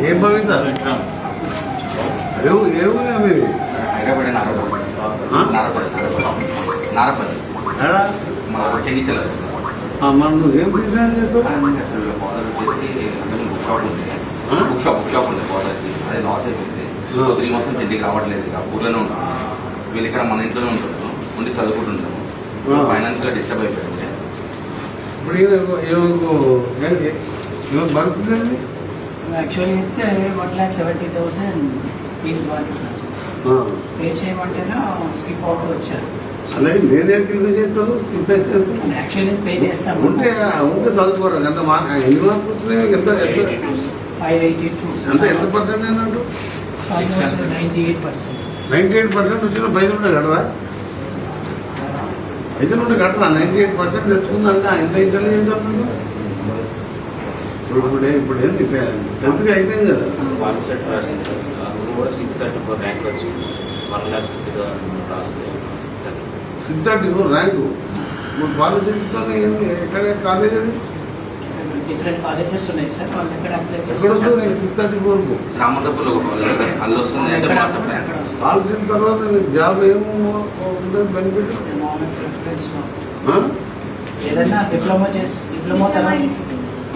ఏం భవిత ఏముంది మీది హైదరాబాద్ నారపల్లి మన చెంగిచ్చలేదు. మరి నువ్వు ఏం బిజినెస్ చేస్తావు? అసలు ఫాదర్ వచ్చేసి బుక్ షాప్ ఉంది ఫాదర్కి. అదే లాస్ అయిపోయింది. 3 months నుంచి ఇంటికి రావట్లేదు. ఇక ఊర్లోనే ఉంటాం. వీళ్ళు ఇక్కడ మన ఇంట్లోనే ఉంటారు. ఉండి చదువుకుంటుంటాము. ఫైనాన్షియల్గా డిస్టర్బ్ అయిపోయింది. ఇప్పుడు బరుకుతుంది యాక్చువల్లీ అయితే 1,70,000 ఫీజు బాధ్యత పే చేయమంటేనే స్కిప్ అవుట్ వచ్చారు. అలాగే లేదేంటి చేస్తారు స్కిప్ అయితే యాక్చువల్లీ పే చేస్తాం. ఉంటే చదువుకోరు ఎంత ఎన్ని మార్కులు వస్తున్నాయి? ఎంత 582 అంటే ఎంత పర్సెంట్ అన్నట్టు? 98%. 98% వచ్చిన పైసలు ఉంటే కట్టరా? అయితే నుండి కట్టరా? 98% తెచ్చుకుందంటే ఎంత ఇంటెలిజెన్స్ అవుతుంది. ఇప్పుడు ఏంటి 10th అయిపోయింది కదా. 634 ర్యాంక్ వచ్చింది. 634 ర్యాంకు. ఇప్పుడు పాలసీతో ఎక్కడ కాలేజ్ అది డిఫరెంట్ కాలేజెస్ ఉన్నాయి సార్. వాళ్ళు ఎక్కడ అప్లై ఎక్కడ చేస్తారు? వస్తుంది 634కు? రామతప్పులో ఒక కాలేజ్ అల్లు వస్తుంది. అంటే మా సప్లై పాలసీ తర్వాత నీకు జాబ్ ఏమో బెనిఫిట్ ఏదైనా డిప్లొమా తర్వాత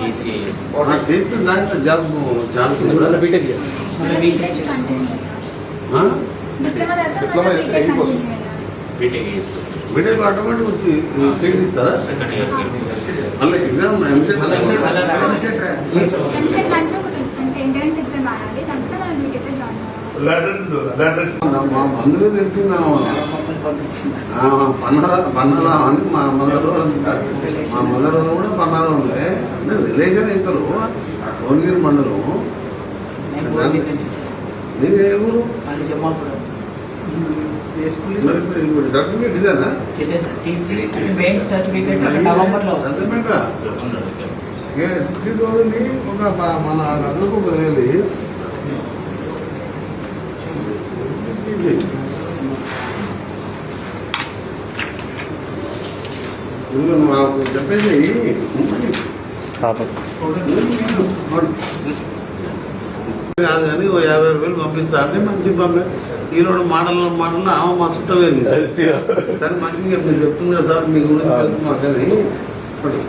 ఈసీఎస్ చేస్తే దాంట్లో జాబ్ ఛాన్స్ బీటెక్ చేసుకోండి. బీటెక్ చేస్తుంది. బీటెక్ ఆటోమేటిక్ వచ్చి సీట్ ఇస్తారా? సెకండ్ ఇయర్ మళ్ళీ ఎగ్జామ్ ఎంసెట్ ఎంసెట్ అంటే ఒకటి ఎంట్రన్స్ ఎగ్జామ్ ఆడాలి. దాంట్లో మనం బీటెక్ జాయిన్ అవ్వాలి. మా బంధువులు తెలిసిందా పన్నారా అని మా మదర్ కూడా పన్నారా ఉండే. అంటే రిలేషన్ ఇద్దరు భువనగిరి మండలం. నేను ఏ ఊరు? ఇప్పుడు సర్టిఫికేట్ ఇదేనా? మెయిన్ సర్టిఫికేట్ నవంబర్లో వస్తుంది. ఒక మన అందరికి ఒక తెలియదు. మాకు చెప్పేసి కాదు కానీ 50,000 పంపిస్తా అంటే మంచి ఈరోజు మాటలు ఆమె మా చుట్టం సరే మంచిగా మీరు చెప్తుంది కదా సార్ మీ గురించి తెలుసు మాకని